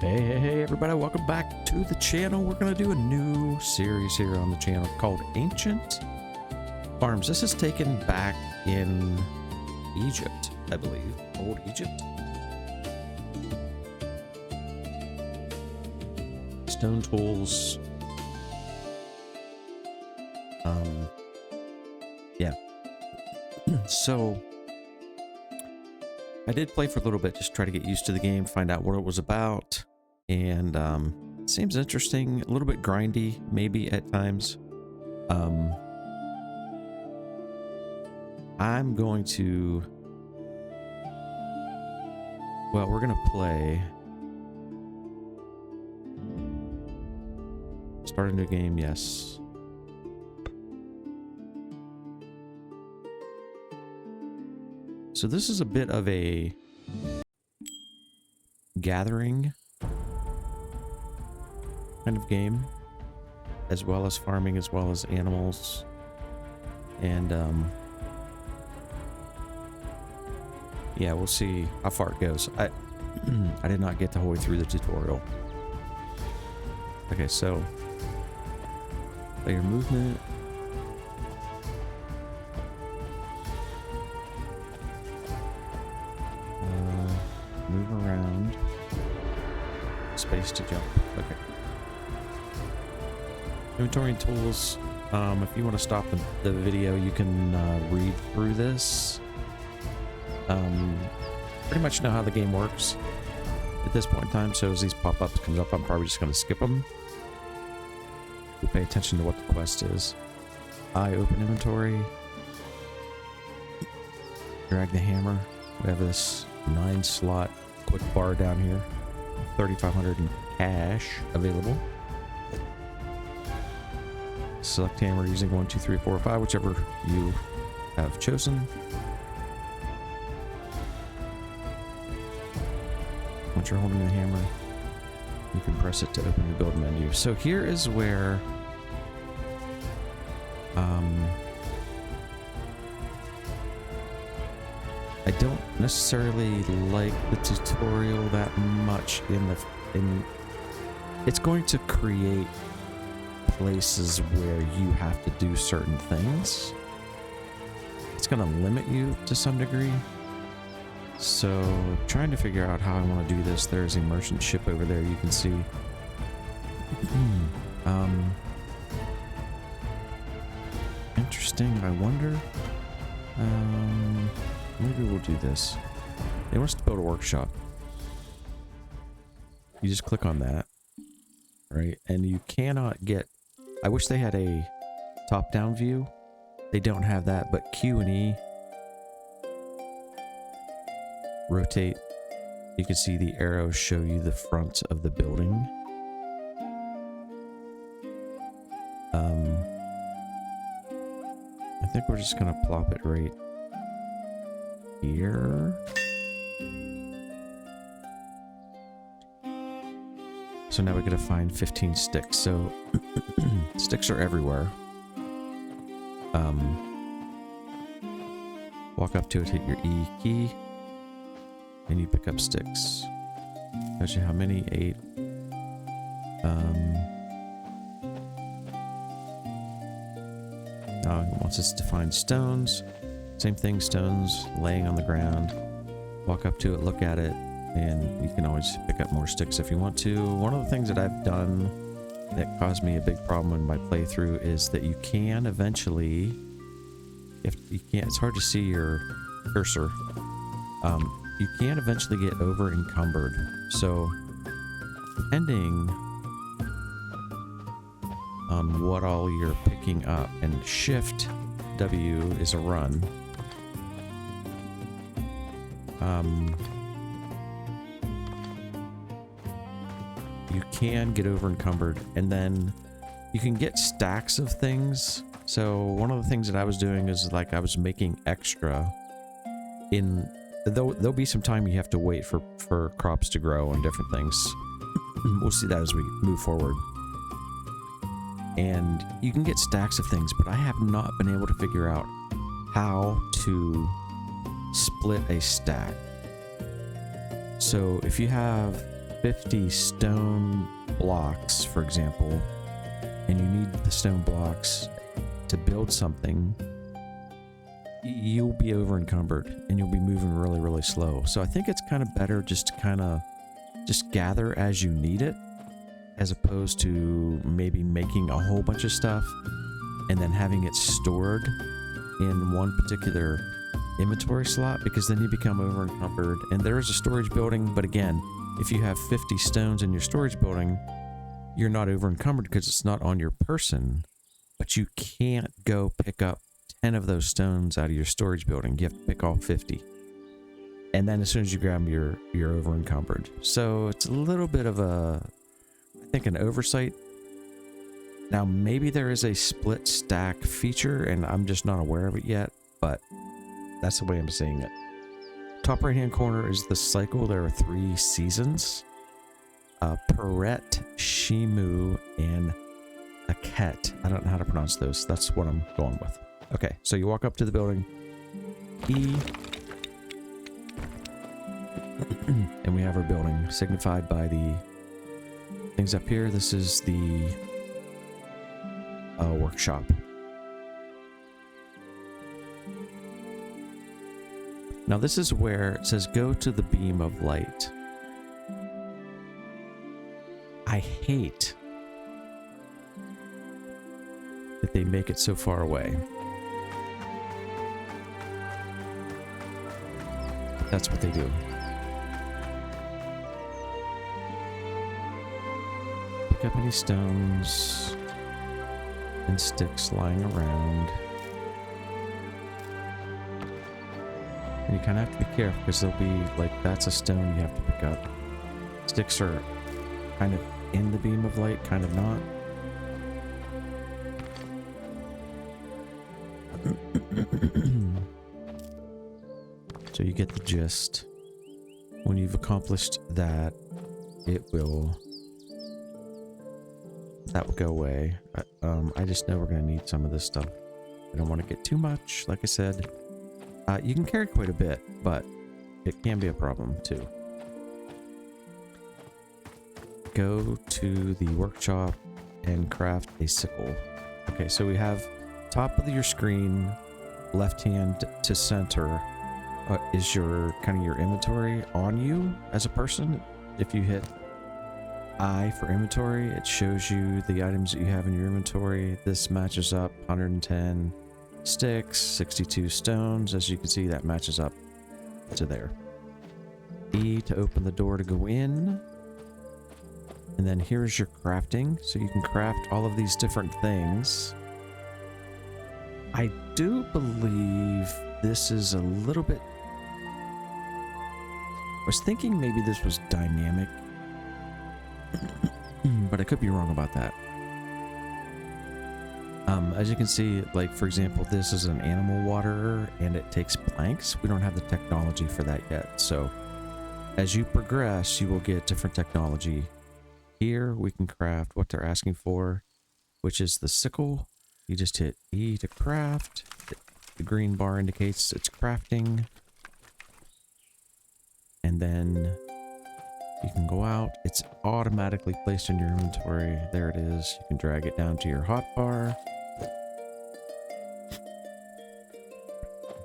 Hey everybody, welcome back to the channel. We're going to do a new series here on the channel called Ancient Farms. This is taken back in Egypt, I believe. Old Egypt. Stone tools. Yeah. So I did play for a little bit, just try to get used to the game, find out what it was about, and it seems interesting, a little bit grindy, maybe at times. I'm going to, well, we're gonna play, start a new game, yes. So this is a bit of a gathering kind of game, as well as farming, as well as animals, and yeah, we'll see how far it goes. I did not get the whole way through the tutorial. Okay, so player movement. Move around. Space to jump. Okay. Inventory and tools. If you want to stop the video, you can read through this. Pretty much know how the game works at this point in time. So as these pop-ups come up, I'm probably just going to skip them. We'll pay attention to what the quest is. Open inventory. Drag the hammer. We have this 9-slot quick bar down here. 3,500 in cash available. Select hammer using 1, 2, 3, 4, 5, whichever you have chosen. Once you're holding the hammer, you can press it to open the build menu. So here is where I don't necessarily like the tutorial that much it's going to create places where you have to do certain things. It's going to limit you to some degree. So trying to figure out how I want to do this. There's a merchant ship over there you can see. Interesting. I wonder. Maybe we'll do this. They want us to build a workshop. You just click on that, right? And you cannot get... I wish they had a top-down view. They don't have that, but Q and E. Rotate. You can see the arrows show you the front of the building. I think we're just going to plop it right here. So now we gotta find 15 sticks. So sticks are everywhere. Walk up to it, hit your E key, and you pick up sticks. Tells you how many. 8. Now it wants us to find stones. Same thing, stones laying on the ground. Walk up to it, look at it, and you can always pick up more sticks if you want to. One of the things that I've done that caused me a big problem in my playthrough is that you can eventually, if you can't, it's hard to see your cursor. You can eventually get over encumbered. So depending on what all you're picking up, and Shift W is a run. You can get over encumbered, and then you can get stacks of things. So one of the things that I was doing is like I was making extra in there'll be some time you have to wait for crops to grow and different things. We'll see that as we move forward. And you can get stacks of things, but I have not been able to figure out how to split a stack. So if you have 50 stone blocks, for example, and you need the stone blocks to build something, you'll be over encumbered and you'll be moving really, really slow. So I think it's kind of better just to kind of just gather as you need it, as opposed to maybe making a whole bunch of stuff and then having it stored in one particular inventory slot, because then you become over encumbered. And there is a storage building, but again, if you have 50 stones in your storage building, you're not over encumbered because it's not on your person, but you can't go pick up 10 of those stones out of your storage building. You have to pick all 50. And then as soon as you grab them, you're over encumbered. So it's a little bit of a, I think, an oversight. Now, maybe there is a split stack feature and I'm just not aware of it yet, but that's the way I'm seeing it. Top right hand corner is the cycle. There are 3 seasons. Perret, Shimu, and Aket. I don't know how to pronounce those. That's what I'm going with. Okay, so you walk up to the building. E. And we have our building signified by the things up here. This is the workshop. Now this is where it says go to the beam of light. I hate that they make it so far away. But that's what they do. Pick up any stones and sticks lying around. And you kind of have to be careful because there'll be, like, that's a stone you have to pick up. Sticks are kind of in the beam of light, kind of not. So you get the gist. When you've accomplished that, that will go away. I just know we're going to need some of this stuff. I don't want to get too much, like I said. You can carry quite a bit, but it can be a problem too. Go to the workshop and craft a sickle. Okay, so we have top of your screen, left hand to center, is your kind of your inventory on you as a person. If you hit I for inventory, it shows you the items that you have in your inventory. This matches up 110 sticks, 62 stones. As you can see, that matches up to there. E to open the door to go in. And then here's your crafting. So you can craft all of these different things. I do believe this is a little bit... I was thinking maybe this was dynamic. But I could be wrong about that. As you can see, like, for example, this is an animal waterer and it takes planks. We don't have the technology for that yet. So as you progress, you will get different technology. Here we can craft what they're asking for, which is the sickle. You just hit E to craft. The green bar indicates it's crafting. And then you can go out. It's automatically placed in your inventory. There it is. You can drag it down to your hotbar.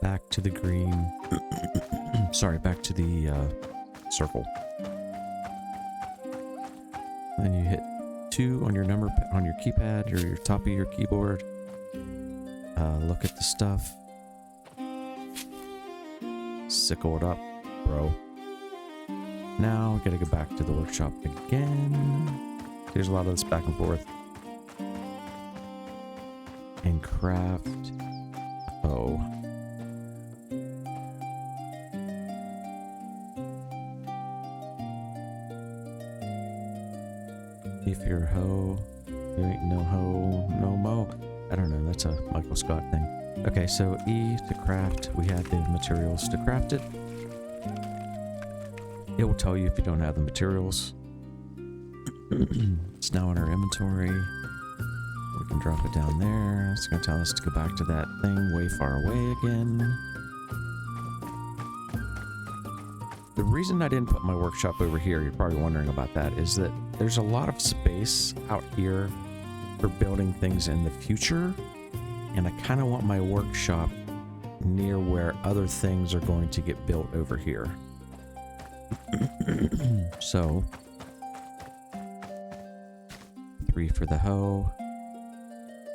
Back to the green. Sorry, back to the circle. Then you hit 2 on your on your keypad or your top of your keyboard. Look at the stuff. Sickle it up, bro. Now we gotta go back to the workshop again. There's a lot of this back and forth. And craft. Oh. If you're a hoe, you ain't no hoe, no mo. I don't know, that's a Michael Scott thing. Okay, so E to craft. We had the materials to craft it. It will tell you if you don't have the materials. It's now in our inventory. We can drop it down there. It's going to tell us to go back to that thing way far away again. The reason I didn't put my workshop over here, you're probably wondering about that, is that there's a lot of space out here for building things in the future, and I kind of want my workshop near where other things are going to get built over here. So 3 for the hoe.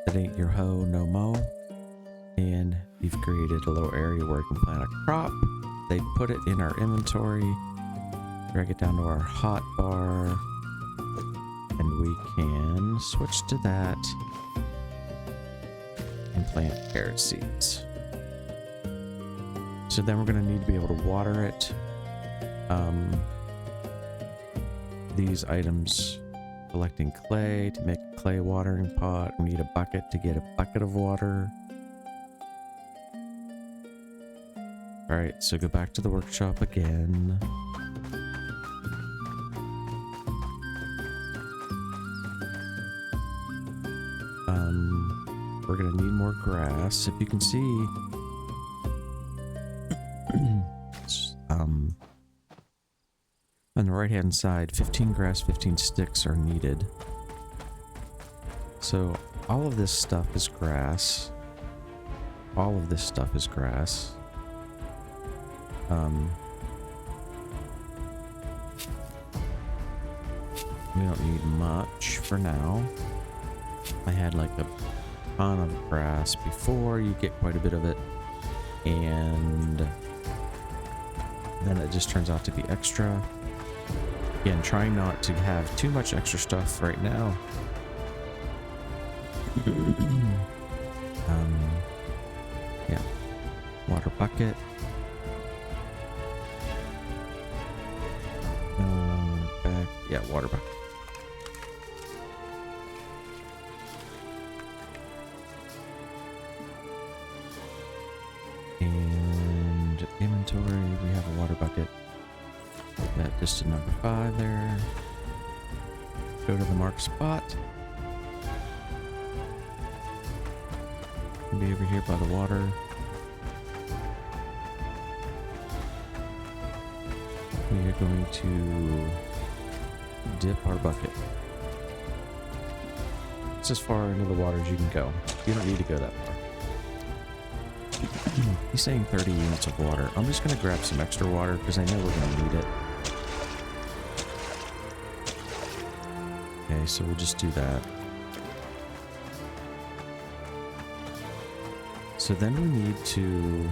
That ain't your hoe no mo. And you've created a little area where you can plant a crop. They put it in our inventory. Drag it down to our hot bar. And we can switch to that. And plant carrot seeds. So then we're going to need to be able to water it. These items, collecting clay to make a clay watering pot. We need a bucket to get a bucket of water. Alright, so go back to the workshop again. We're gonna need more grass. If you can see, on the right hand side, 15 grass, 15 sticks are needed. So all of this stuff is grass. All of this stuff is grass. We don't need much for now. I had like a ton of grass before. You get quite a bit of it. And then it just turns out to be extra. Again, trying not to have too much extra stuff right now. Yeah. Water bucket. Back. Yeah, water bucket. And inventory, we have a water bucket. Put that just to number 5 there. Go to the marked spot. Be over here by the water. We are going to dip our bucket. It's as far into the water as you can go. You don't need to go that far. He's saying 30 units of water. I'm just going to grab some extra water because I know we're going to need it. Okay, so we'll just do that. So then we need to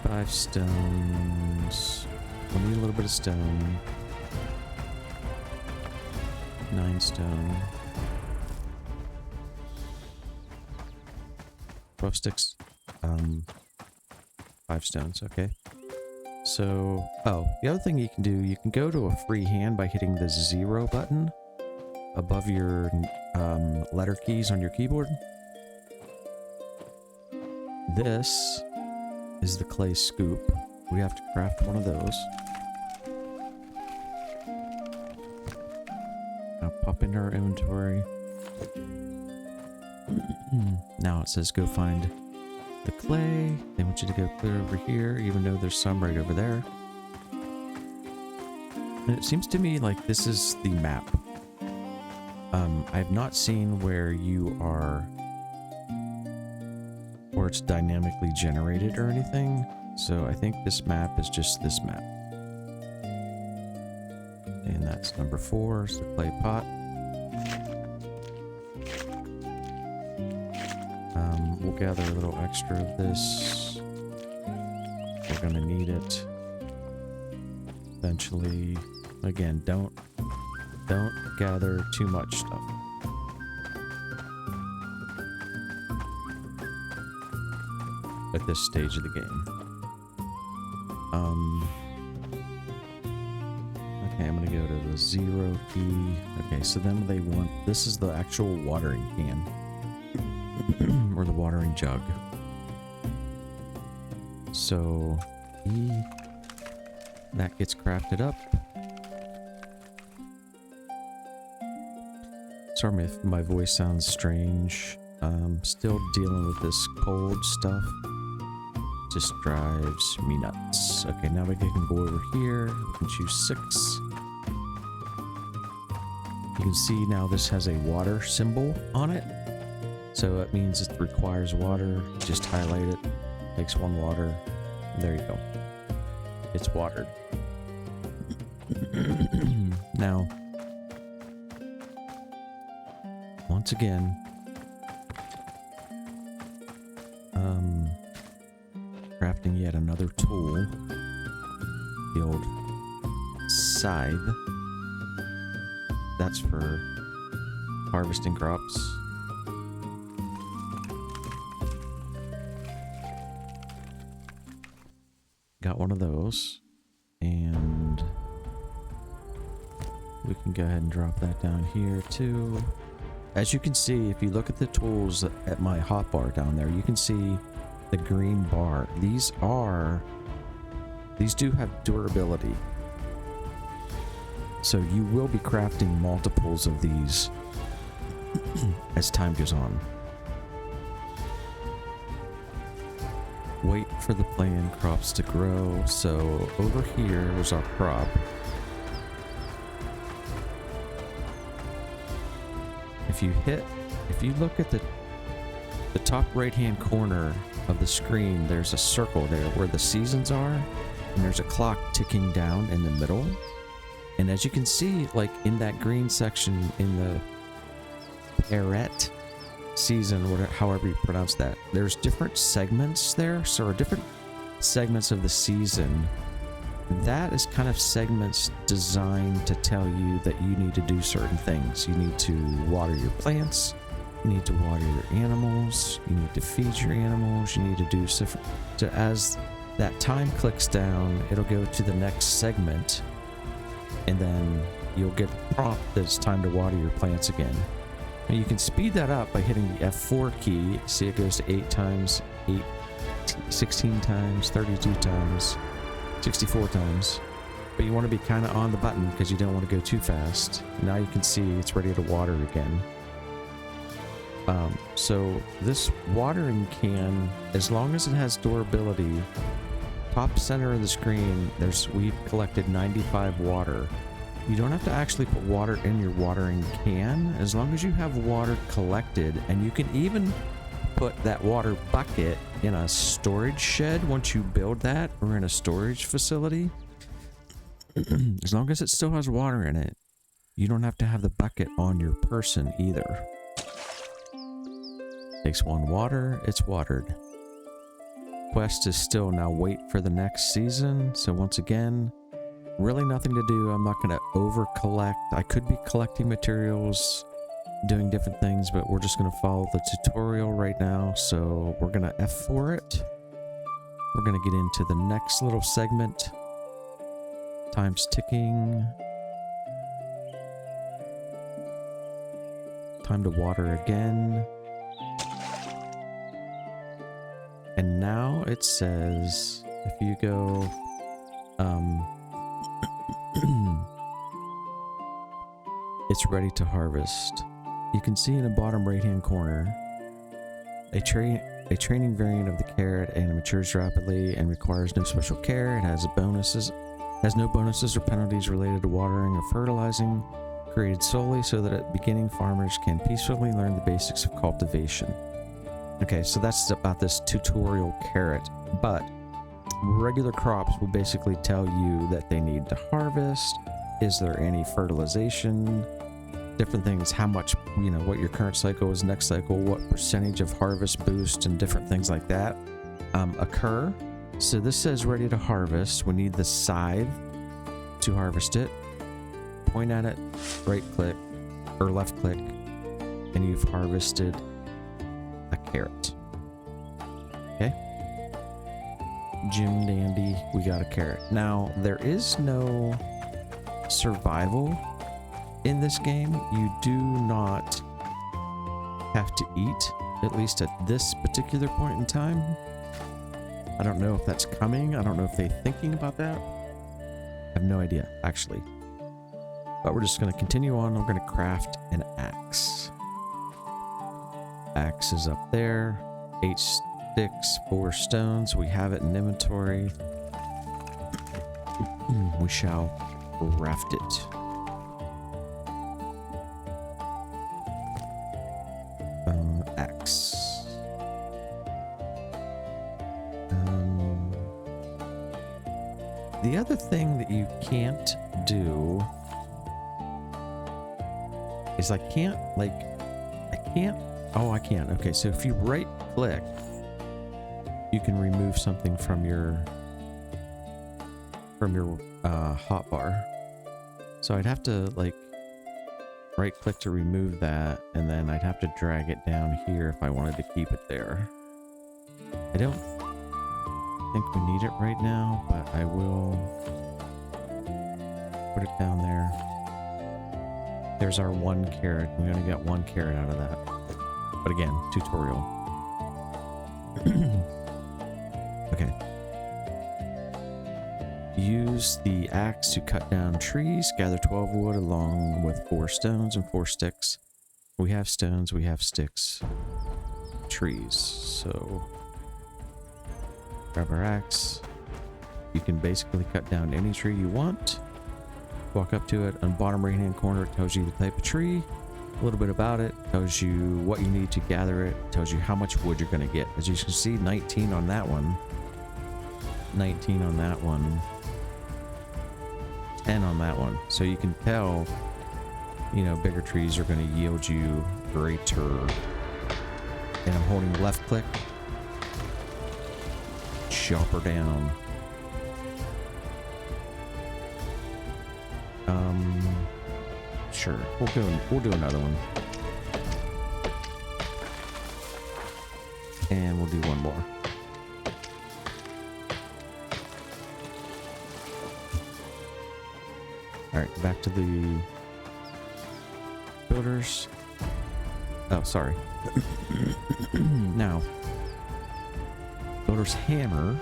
5 stones. We'll need a little bit of stone. 9 stone. 12 sticks. 5 stones, okay. So, oh, the other thing you can do, you can go to a free hand by hitting the 0 button above your letter keys on your keyboard. This is the clay scoop. We have to craft one of those. Now pop into our inventory. Now it says go find the clay. They want you to go clear over here, even though there's some right over there. And it seems to me like this is the map. I've not seen where you are, where it's dynamically generated or anything. So I think this map is just this map. And that's number 4, is the clay pot. We'll gather a little extra of this. We're gonna need it eventually. Again, don't gather too much stuff. At this stage of the game. Okay, I'm gonna go to the 0 key. Okay, so then they want, this is the actual watering can. Or the watering jug. So that gets crafted up. Sorry if my voice sounds strange. Still dealing with this cold stuff. Just drives me nuts. Okay, now we can go over here. We can choose 6. You can see now this has a water symbol on it. So that means it requires water. Just highlight it. Takes 1 water. There you go. It's watered. Now, once again, crafting yet another tool. The old scythe. That's for harvesting crops. Got one of those, and we can go ahead and drop that down here too. As you can see, if you look at the tools at my hotbar down there, you can see the green bar. These do have durability. So you will be crafting multiples of these as time goes on. Wait for the plant crops to grow. So over here is our crop. If you look at the top right hand corner of the screen, there's a circle there where the seasons are, and there's a clock ticking down in the middle. And as you can see, like in that green section in the parrot season, whatever, however you pronounce that, there's different segments there. So different segments of the season. That is kind of segments designed to tell you that you need to do certain things. You need to water your plants. You need to water your animals. You need to feed your animals. You need to do stuff. So as that time clicks down, it'll go to the next segment, and then you'll get a prompt that it's time to water your plants again. And you can speed that up by hitting the F4 key. See, it goes to 8 times, 8, 16 times, 32 times, 64 times. But you want to be kind of on the button because you don't want to go too fast. Now you can see it's ready to water again. So this watering can, as long as it has durability, top center of the screen, we've collected 95 water. You don't have to actually put water in your watering can, as long as you have water collected, and you can even put that water bucket in a storage shed once you build that, or in a storage facility. As long as it still has water in it, you don't have to have the bucket on your person either. Takes 1 water, it's watered. Quest is still now wait for the next season. So once again, really nothing to do. I'm not going to over collect. I could be collecting materials, doing different things, but we're just going to follow the tutorial right now. So we're going to F4 it. We're going to get into the next little segment. Time's ticking. Time to water again. And now it says, if you go, it's ready to harvest. You can see in the bottom right-hand corner, a training variant of the carrot, and it matures rapidly and requires no special care. It has no bonuses or penalties related to watering or fertilizing, created solely so that beginning farmers can peacefully learn the basics of cultivation. Okay, so that's about this tutorial carrot, but regular crops will basically tell you that they need to harvest. Is there any fertilization? Different things, how much, what your current cycle is, next cycle, what percentage of harvest boost, and different things like that occur. So this says ready to harvest. We need the scythe to harvest it. Point at it, right click, or left click, and you've harvested a carrot. Okay. Jim Dandy, we got a carrot. Now, there is no survival in this game. You do not have to eat, at least at this particular point in time. I don't know if that's coming. I don't know if they're thinking about that. I have no idea, actually. But we're just going to continue on. We're going to craft an axe. Axe is up there. 8 sticks, 4 stones. We have it in inventory. We shall craft it. Axe. The other thing that you can't do is I can't. Oh, I can. Okay, so if you right click, you can remove something from your hotbar. So I'd have to like right click to remove that, and then I'd have to drag it down here if I wanted to keep it there. I don't think we need it right now, but I will put it down there. There's our 1 carrot. We only got 1 carrot out of that. But again, tutorial. Okay. Use the axe to cut down trees. Gather 12 wood along with 4 stones and 4 sticks. We have stones, we have sticks, trees. So grab our axe. You can basically cut down any tree you want. Walk up to it. On the bottom right hand corner, it tells you the type of tree, a little bit about it, tells you what you need to gather it, tells you how much wood you're going to get. As you can see, 19 on that one, 19 on that one, 10 on that one. So you can tell, you know, bigger trees are going to yield you greater. And I'm holding left click. Chop her down. Sure. We'll do another one. And we'll do one more. Alright, back to the builders. Oh, sorry. Now, builder's hammer.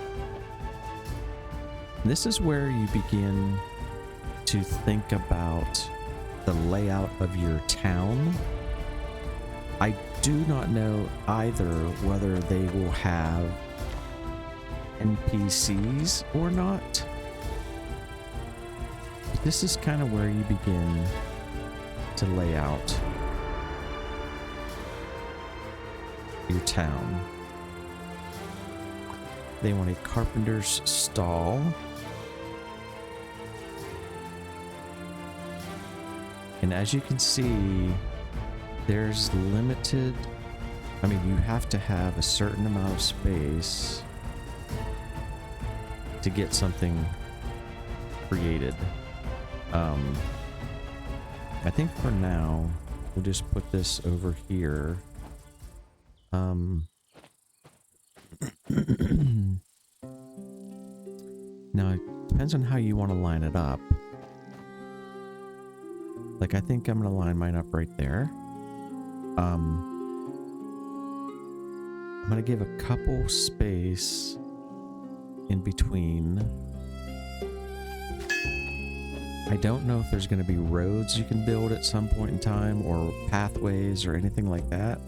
This is where you begin to think about the layout of your town. I do not know either whether they will have NPCs or not. This is kind of where you begin to lay out your town. They want a carpenter's stall. And as you can see, there's limited, I mean, you have to have a certain amount of space to get something created. I think for now, we'll just put this over here. Now, it depends on how you want to line it up. Like, I think I'm going to line mine up right there. I'm going to give a couple space in between. I don't know if there's going to be roads you can build at some point in time, or pathways or anything like that.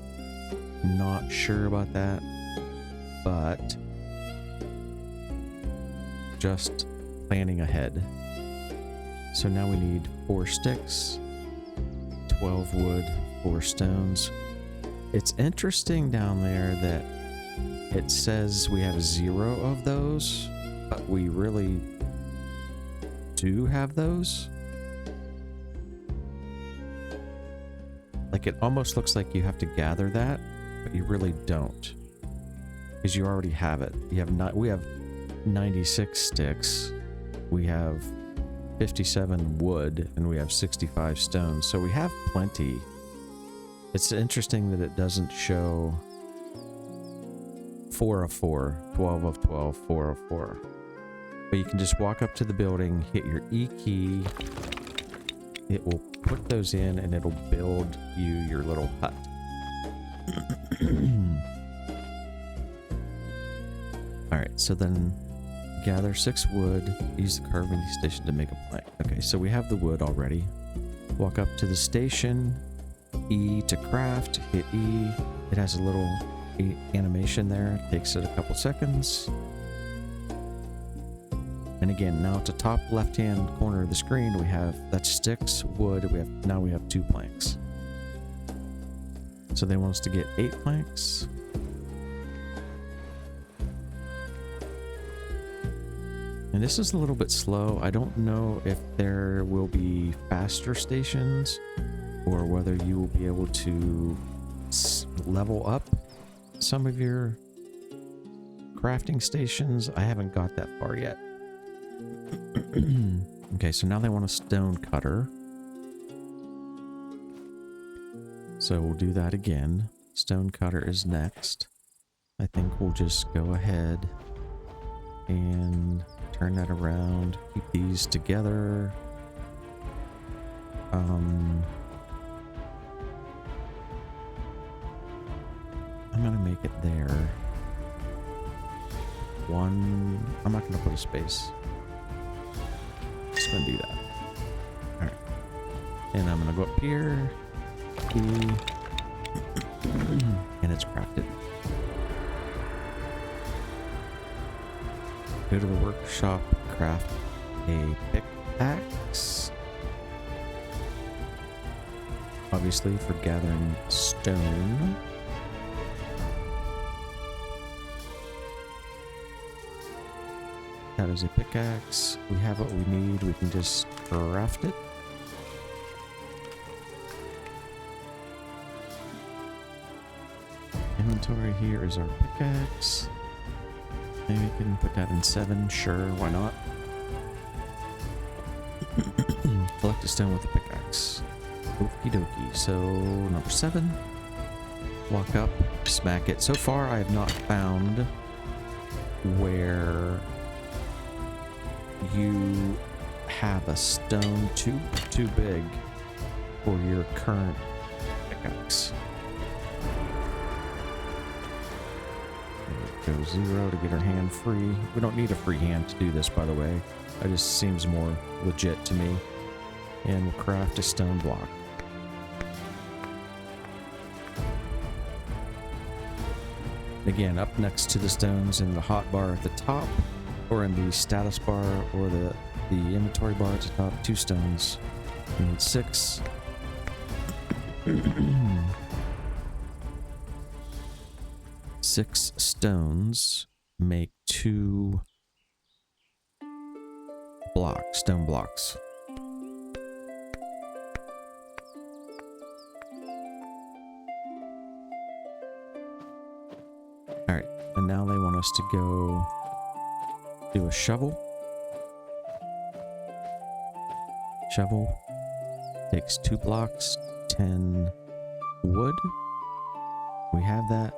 Not sure about that, but just planning ahead. So now we need 4 sticks, 12 wood, 4 stones. It's interesting down there that it says we have 0 of those, but we really do have those. Like, it almost looks like you have to gather that, but you really don't, because you already have it. You have not. We have 96 sticks. We have 57 wood, and we have 65 stones. So we have plenty. It's interesting that it doesn't show 4 of 4, 12 of 12, 4 of 4. But you can just walk up to the building, hit your E key. It will put those in, and it'll build you your little hut. Alright, so then gather 6 wood, use the carving station to make a plank. Okay, so we have the wood already. Walk up to the station, E to craft, hit E. It has a little animation there, takes it a couple seconds. And again, now at the top left-hand corner of the screen, we have, that's sticks, wood, now we have 2 planks. So they want us to get 8 planks. And this is a little bit slow. I don't know if there will be faster stations or whether you will be able to level up some of your crafting stations. I haven't got that far yet. Okay, so now they want a stone cutter. So we'll do that again. Stone cutter is next. I think we'll just go ahead and turn that around. Keep these together. I'm gonna make it there. I'm not gonna put a space. Just gonna do that. Alright. And I'm gonna go up here. And it's crafted. Go to the workshop, craft a pickaxe. Obviously for gathering stone. That is a pickaxe. We have what we need. We can just craft it. Inventory here is our pickaxe. Maybe we can put that in 7. Sure, why not? Collect a stone with a pickaxe. Okie dokie. So, number 7. Walk up, smack it. So far, I have not found where you have a stone too big for your current pickaxe. Go 0 to get our hand free. We don't need a free hand to do this, by the way. It just seems more legit to me. And we'll craft a stone block. Again, up next to the stones in the hotbar at the top, or in the status bar, or the inventory bar at the top, 2 stones. We need 6. 6 stones make 2 blocks, stone blocks. Alright, and now they want us to go do a shovel. Shovel takes 2 blocks, 10 wood. We have that.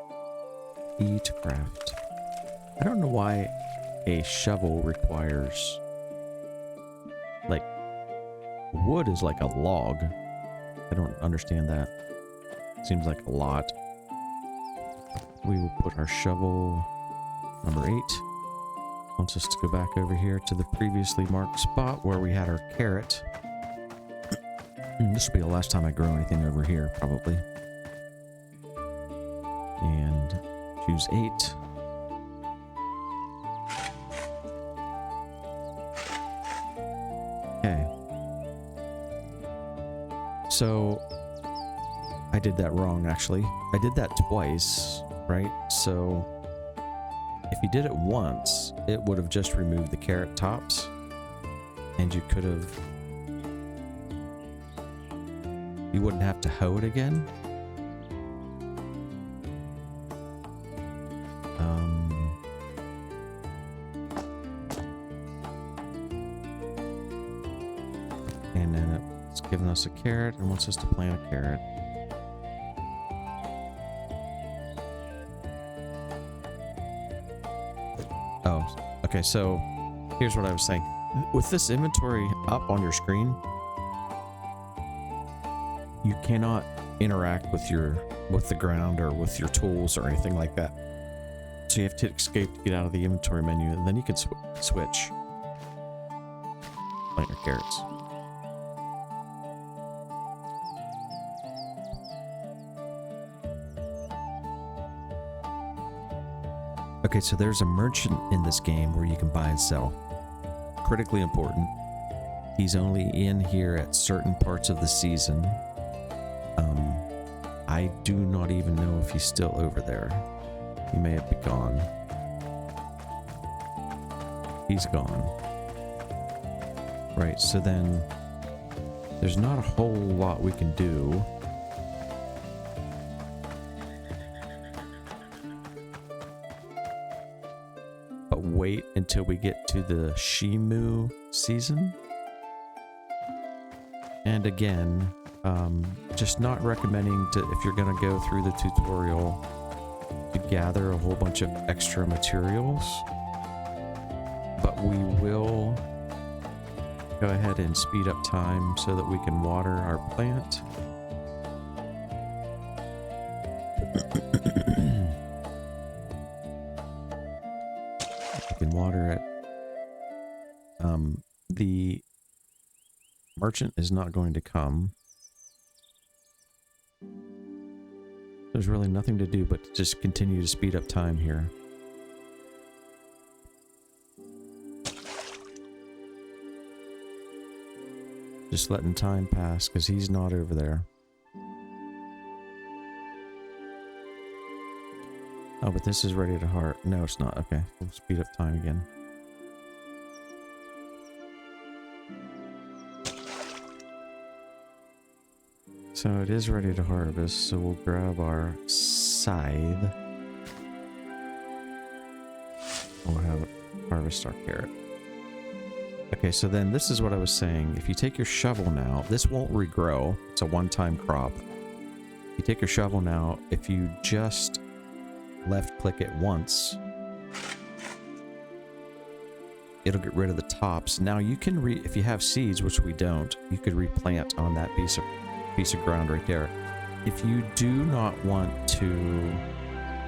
E to craft. I don't know why a shovel requires, like, wood is like a log. I don't understand that. Seems like a lot. We will put our shovel number 8. Wants us to go back over here to the previously marked spot where we had our carrot. This will be the last time I grow anything over here, probably. And choose 8. Okay. So I did that wrong, actually. I did that twice, right? So if you did it once, it would have just removed the carrot tops, and you could have, you wouldn't have to hoe it again. And then it's giving us a carrot and wants us to plant a carrot. Oh, okay, so here's what I was saying. With this inventory up on your screen, you cannot interact with the ground or with your tools or anything like that. So you have to escape to get out of the inventory menu, and then you can switch. Plant your carrots. Okay, so there's a merchant in this game where you can buy and sell. Critically important. He's only in here at certain parts of the season. I do not even know if he's still over there. He may have been gone. He's gone. Right, so then there's not a whole lot we can do. But wait until we get to the Shimu season. And again, just not recommending to, if you're going to go through the tutorial, to gather a whole bunch of extra materials. But we will go ahead and speed up time so that we can water our plant. We can water it. The merchant is not going to come. There's really nothing to do but to just continue to speed up time here. Just letting time pass because he's not over there. Oh, but this is ready to heart. No, it's not. Okay, we'll speed up time again. So it is ready to harvest, so we'll grab our scythe. We'll have harvest our carrot. Okay, so then this is what I was saying. If you take your shovel now, this won't regrow. It's a one-time crop. If you take your shovel now, if you just left-click it once, it'll get rid of the tops. Now you can if you have seeds, which we don't, you could replant on that piece of ground right there. If you do not want to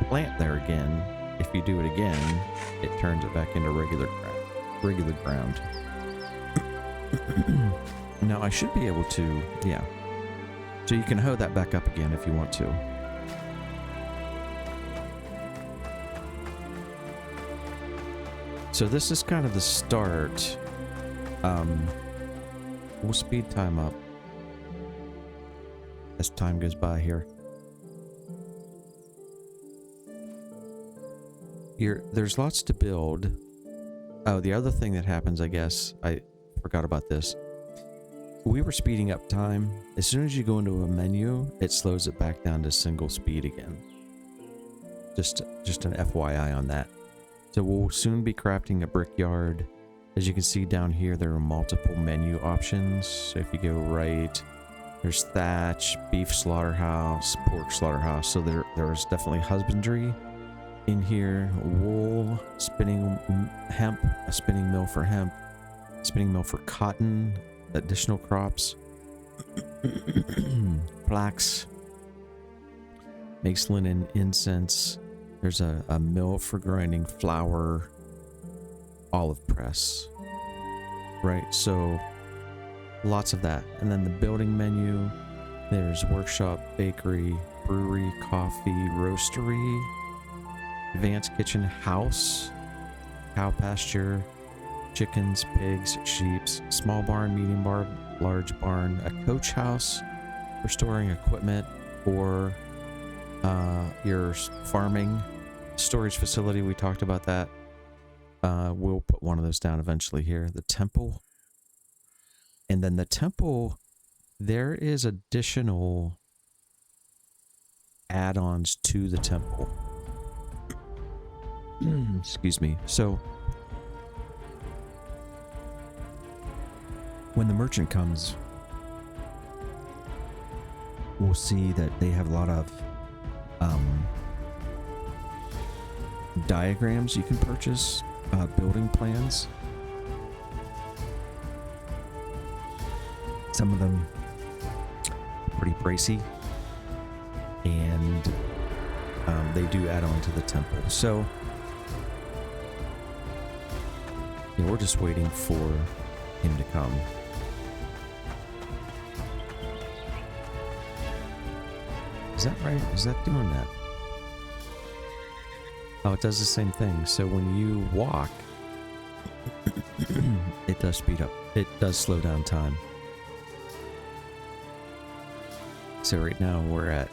plant there again, if you do it again, it turns it back into regular ground. Now I should be able to, yeah. So you can hoe that back up again if you want to. So this is kind of the start. We'll speed time up as time goes by here. There's lots to build. Oh, the other thing that happens, I guess, I forgot about this. We were speeding up time. As soon as you go into a menu, it slows it back down to single speed again. Just an FYI on that. So we'll soon be crafting a brickyard. As you can see down here, there are multiple menu options. So if you go right, there's thatch, beef slaughterhouse, pork slaughterhouse. So there's definitely husbandry in here. Wool, spinning hemp, a spinning mill for hemp, spinning mill for cotton, additional crops, flax, makes linen, incense. There's a mill for grinding flour, olive press, right? So lots of that. And then the building menu, there's workshop, bakery, brewery, coffee, roastery, advanced kitchen, house, cow pasture, chickens, pigs, sheep, small barn, medium barn, large barn, a coach house for storing equipment, or your farming storage facility. We talked about that. We'll put one of those down eventually here. The temple. And then the temple, there is additional add-ons to the temple. Excuse me. So when the merchant comes, we'll see that they have a lot of diagrams you can purchase, building plans. Some of them pretty pricey, and they do add on to the temple. So yeah, we're just waiting for him to come. Is that right? Is that doing that? Oh, it does the same thing. So when you walk, it does speed up. It does slow down time. So right now we're at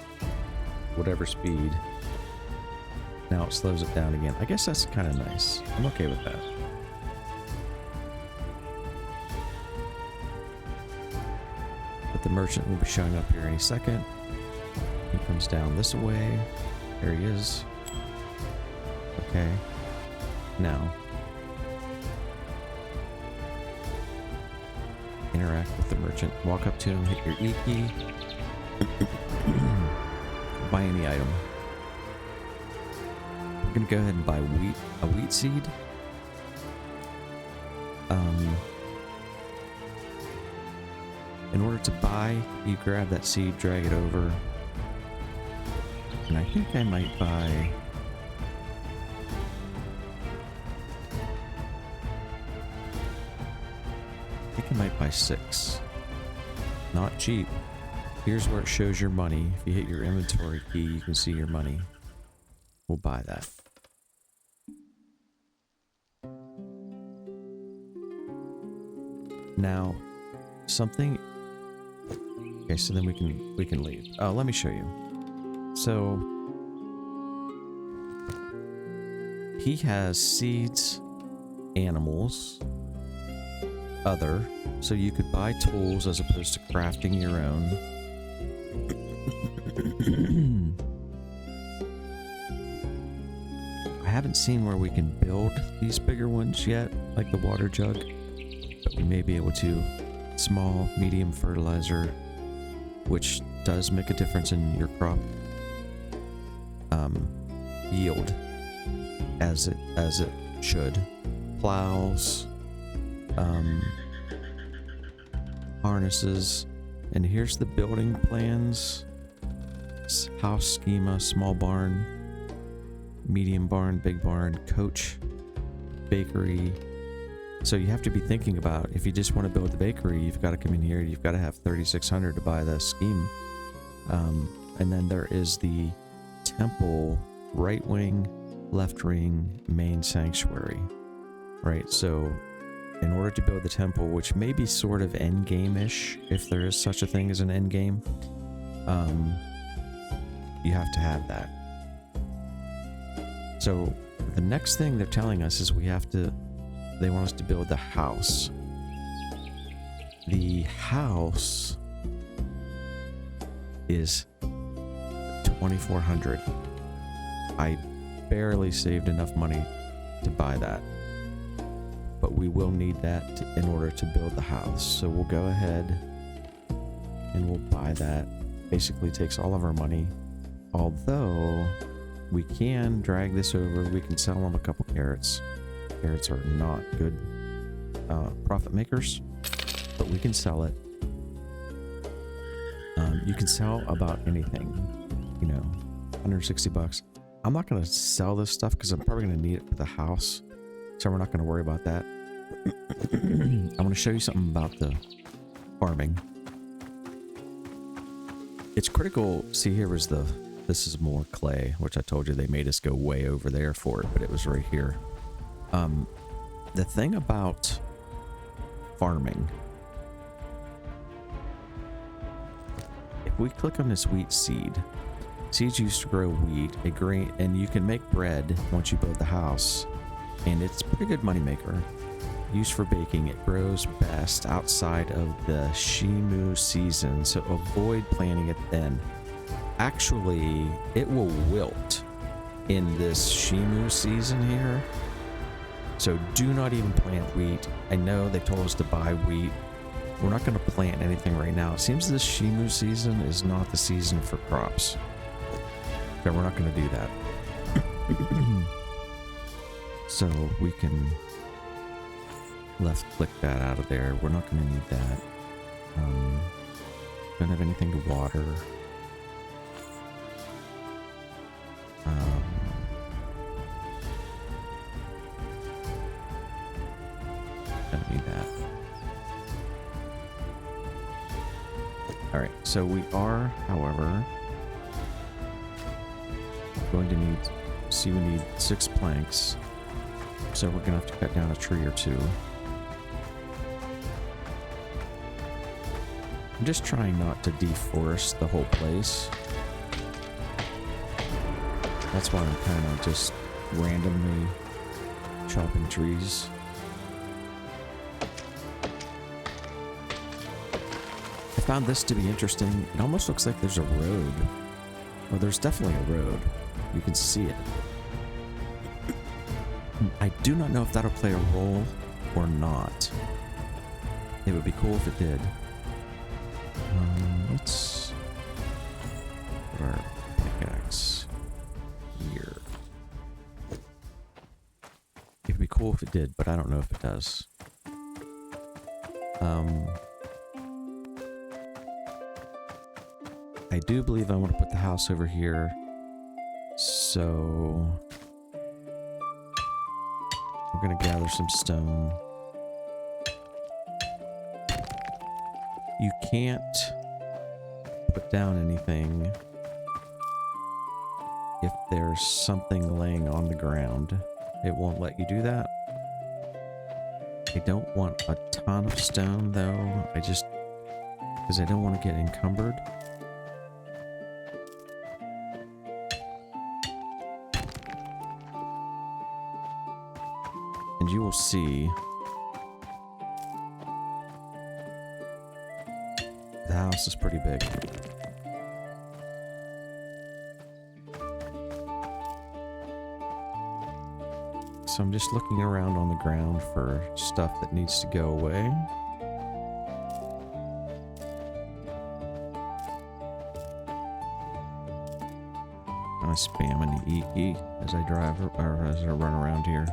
whatever speed. Now it slows it down again. I guess that's kind of nice. I'm okay with that. But the merchant will be showing up here any second. He comes down this way. There he is. Okay. Now, interact with the merchant. Walk up to him, hit your E key. Buy any item. We're gonna go ahead and buy a wheat seed. In order to buy, you grab that seed, drag it over. And I think I might buy... I might buy 6. Not cheap. Here's where it shows your money. If you hit your inventory key, you can see your money. We'll buy that. Now, something... Okay, so then we can leave. Oh, let me show you. So he has seeds, animals, other, so you could buy tools as opposed to crafting your own. I haven't seen where we can build these bigger ones yet, like the water jug, but we may be able to. Small, medium fertilizer, which does make a difference in your crop yield, as it should. Plows, harnesses, and here's the building plans. House schema: small barn, medium barn, big barn, coach, bakery. So you have to be thinking about, if you just want to build the bakery, you've got to come in here, you've got to have 3,600 to buy the scheme. And then there is the temple, right wing, left wing, main sanctuary, right? So in order to build the temple, which may be sort of end game-ish, if there is such a thing as an end game, you have to have that. So the next thing they're telling us is they want us to build the house. The house is 2,400. I barely saved enough money to buy that, but we will need that in order to build the house. So we'll go ahead and we'll buy that. Basically takes all of our money, although we can drag this over. We can sell them a couple carrots. Carrots are not good profit makers, but we can sell it. You can sell about anything, 160 bucks. I'm not going to sell this stuff because I'm probably going to need it for the house, so we're not going to worry about that. I want to show you something about the farming. It's critical. See, here is this is more clay, which I told you they made us go way over there for it, but it was right here. The thing about farming, if we click on this wheat seed, seeds used to grow wheat, a grain, and you can make bread once you build the house, and it's a pretty good money maker. Used for baking, it grows best outside of the Shimu season, so avoid planting it then. Actually, it will wilt in this Shimu season here. So do not even plant wheat. I know they told us to buy wheat. We're not going to plant anything right now. It seems this Shimu season is not the season for crops. So we're not going to do that. So we can left click that out of there. We're not going to need that. Don't have anything to water. Don't need that. Alright, so we are, however, going to need see we need 6 planks. So we're gonna have to cut down a tree or 2. I'm just trying not to deforest the whole place. That's why I'm kind of just randomly chopping trees. I found this to be interesting. It almost looks like there's a road. Well, there's definitely a road. You can see it. I do not know if that'll play a role or not. It would be cool if it did. Let's put our pickaxe here. It would be cool if it did, but I don't know if it does. I do believe I want to put the house over here, so we're gonna gather some stone. You can't put down anything if there's something laying on the ground. It won't let you do that. I don't want a ton of stone though, because I don't want to get encumbered. And you will see the house is pretty big. So I'm just looking around on the ground for stuff that needs to go away. I spam an E key as I drive or as I run around here.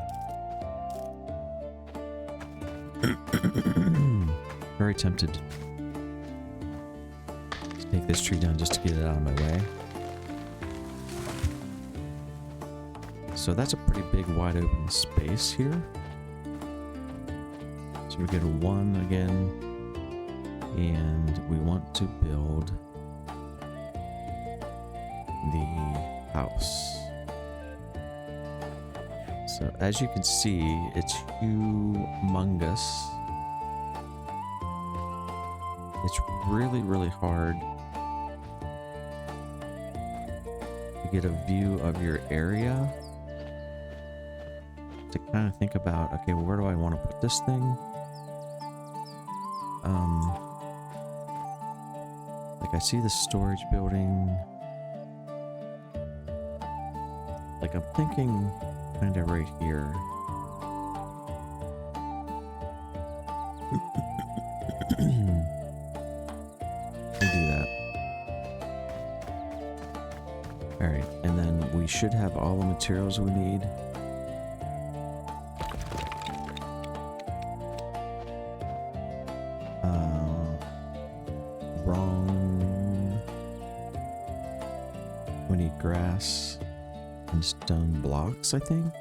Very tempted to take this tree down just to get it out of my way. So that's a pretty big wide open space here. So we get a 1 again, and we want to build the house. So as you can see, it's humongous. It's really, really hard to get a view of your area. To kind of think about, okay, well, where do I want to put this thing? Like I see the storage building. Like I'm thinking kind of right here. We'll do that. Alright, and then we should have all the materials we need. Wrong. We need grass and stone blocks, I think.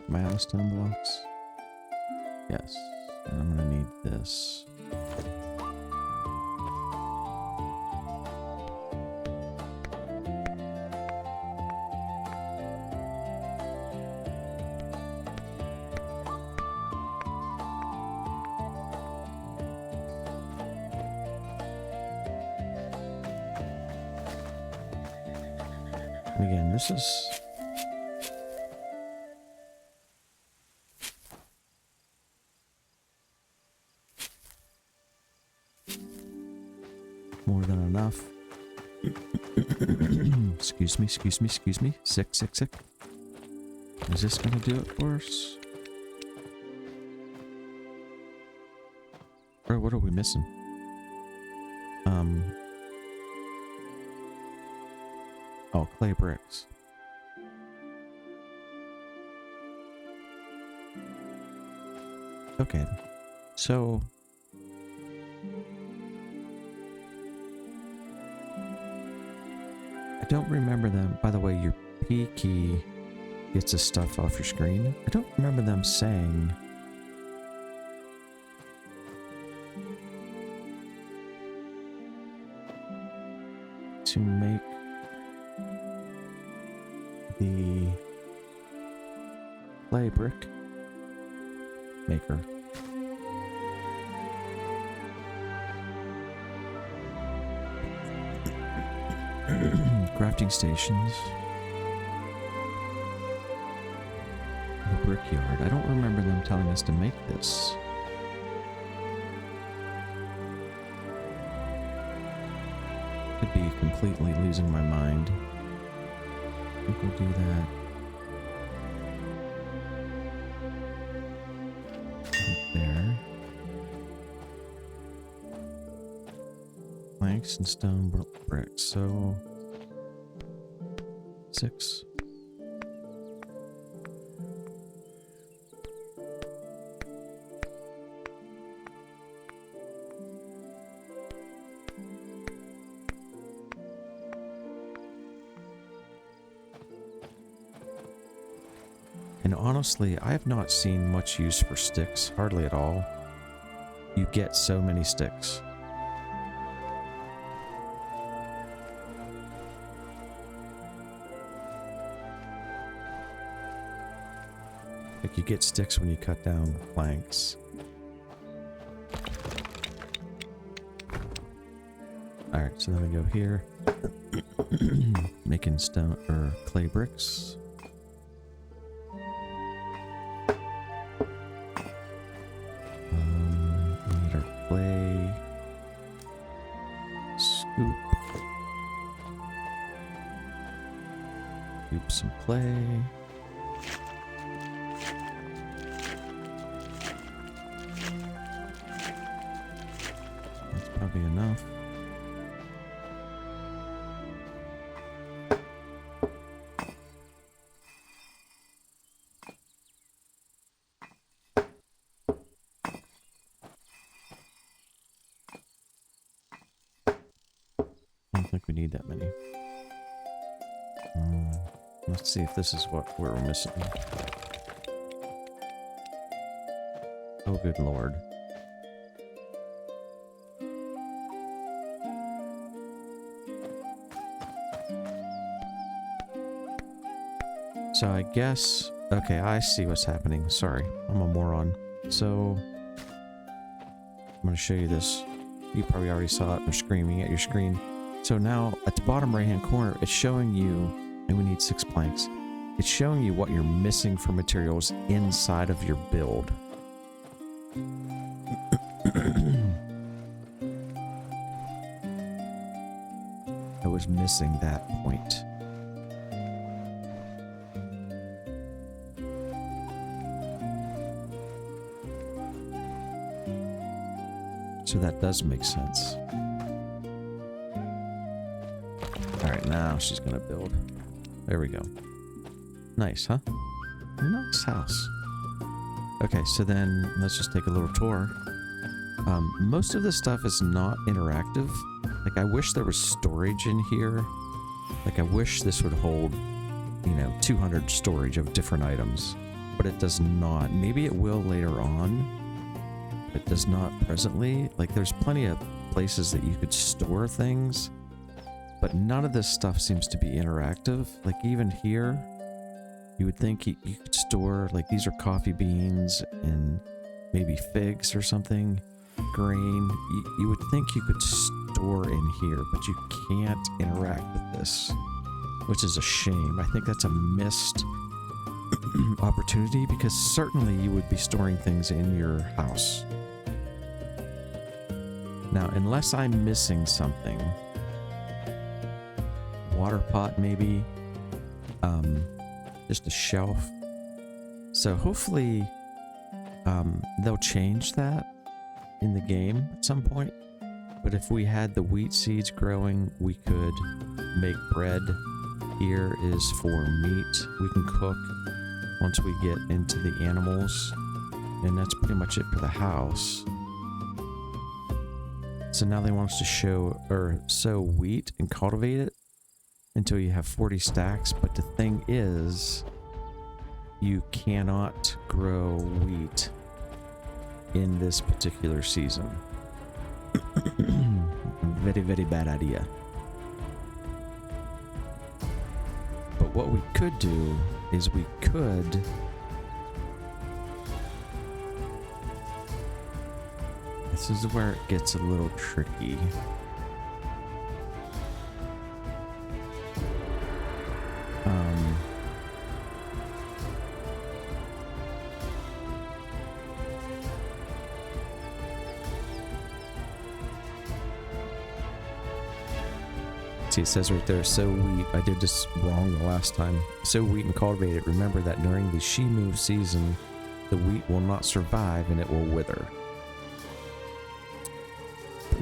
Am I out of stone blocks? Yes. And I'm gonna need this. And again, this is more than enough. Excuse me. Sick. Is this gonna do it for us? Or what are we missing? Oh, clay bricks. Okay, so I don't remember them. By the way, your P key gets the stuff off your screen. I don't remember them saying to the clay brick maker. Crafting stations. The brickyard. I don't remember them telling us to make this. Could be completely losing my mind. I think we'll do that. Right there. Planks and stone bricks. So 6. And honestly, I have not seen much use for sticks, hardly at all. You get so many sticks. Like, you get sticks when you cut down planks. Alright, so then we go here. Making stone or clay bricks. We need our clay. Scoop. Scoop some clay. That's probably enough. I don't think we need that many. Let's see if this is what we're missing. Oh, good lord. So I guess... Okay, I see what's happening. Sorry, I'm a moron. So... I'm going to show you this. You probably already saw it or screaming at your screen. So now, at the bottom right-hand corner, it's showing you... And we need 6 planks. It's showing you what you're missing for materials inside of your build. I was missing that point. So that does make sense. Alright, now she's gonna build. There we go. Nice, huh? Nice house. Okay, so then let's just take a little tour. Most of this stuff is not interactive. Like, I wish there was storage in here. Like, I wish this would hold, you know, 200 storage of different items. But it does not. Maybe it will later on. It does not presently. Like, there's plenty of places that you could store things. But none of this stuff seems to be interactive. Like, even here, you would think you could store, like, these are coffee beans and maybe figs or something, grain. You would think you could store in here, but you can't interact with this, which is a shame. I think that's a missed opportunity, because certainly you would be storing things in your house. Now, unless I'm missing something... Water pot, maybe. Just a shelf. So hopefully they'll change that in the game at some point. But if we had the wheat seeds growing, we could make bread. Here is for meat. We can cook once we get into the animals. And that's pretty much it for the house. So now they want us to sow wheat and cultivate it until you have 40 stacks, but the thing is, you cannot grow wheat in this particular season. Very, very bad idea. But what we could do is we could this is where it gets a little tricky. See, it says right there, sow wheat. I did this wrong the last time. Sow wheat and cultivate it. Remember that during the she move season, the wheat will not survive and it will wither.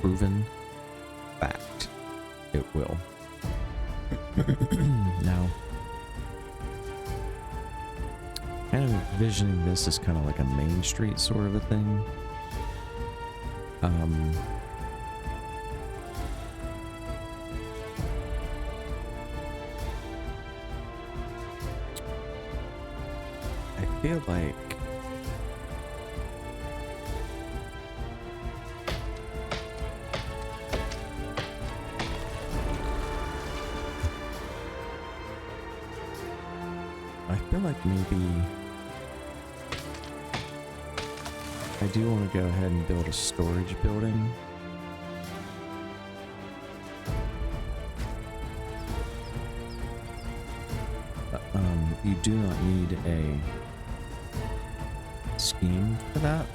Proven fact. It will. Now, kind of envisioning this as kind of like a main street sort of a thing. I feel like maybe I do want to go ahead and build a storage building. You do not need a scheme for that.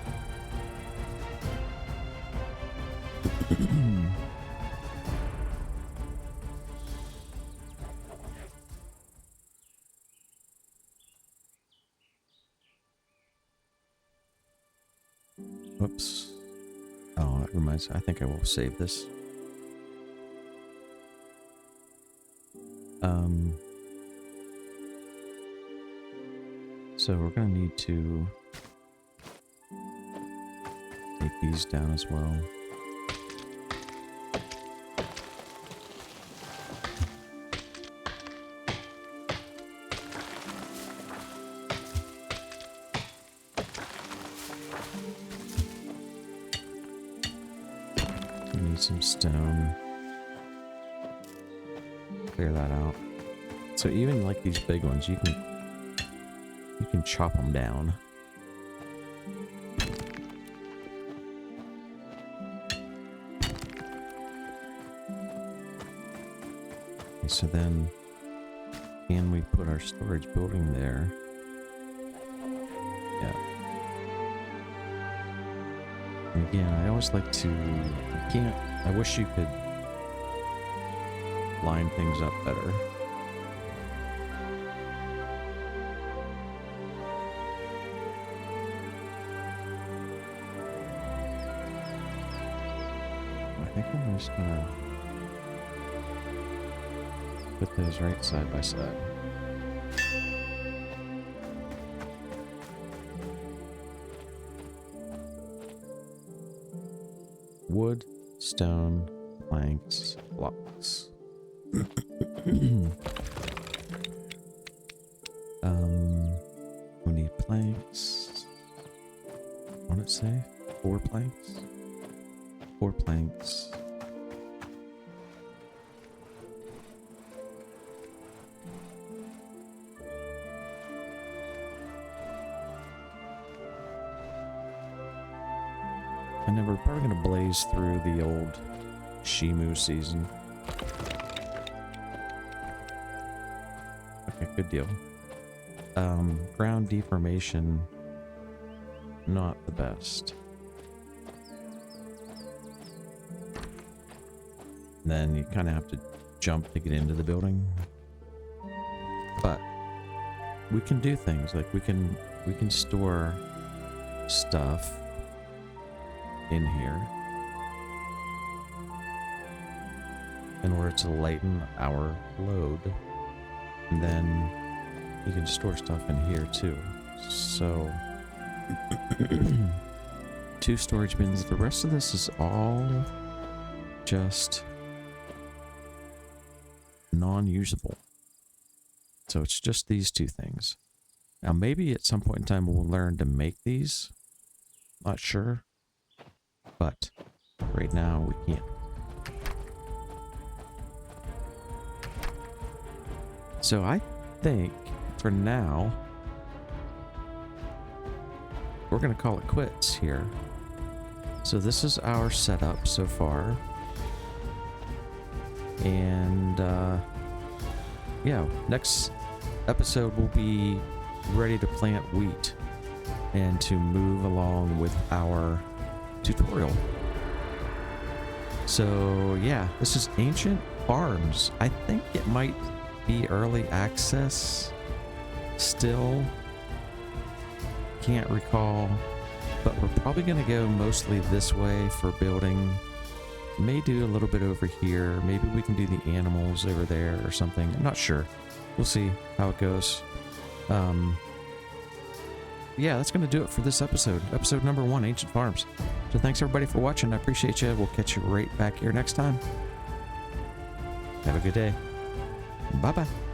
Whoops. Oh, that reminds me. I think I will save this. So we're gonna need to take these down as well. We need some stone. Clear that out. So even like these big ones, you can chop them down. Okay, so then, can we put our storage building there? Yeah. And again, I always like to, I wish you could line things up better. I think I'm just gonna put those right side by side. Wood, stone, planks, blocks. We need planks. What did it say? 4 planks? 4 planks. And then we're probably going to blaze through the old Shimu season. Okay, good deal. Ground deformation, not the best. And then you kind of have to jump to get into the building. But we can do things like we can store stuff in here in order to lighten our load, and then you can store stuff in here too. So 2 storage bins. The rest of this is all just non-usable, so it's just these 2 things. Now maybe at some point in time we'll learn to make these, not sure, but right now we can't. So I think for now, we're going to call it quits here. So this is our setup so far. And yeah, next episode we'll be ready to plant wheat and to move along with our tutorial. So yeah, this is Ancient Farms. I think it might be early access still. Can't recall, but we're probably going to go mostly this way for building. May do a little bit over here. Maybe we can do the animals over there or something. I'm not sure. We'll see how it goes. Yeah, that's going to do it for this episode. Episode number 1, Ancient Farms. So thanks everybody for watching. I appreciate you. We'll catch you right back here next time. Have a good day. Bye-bye.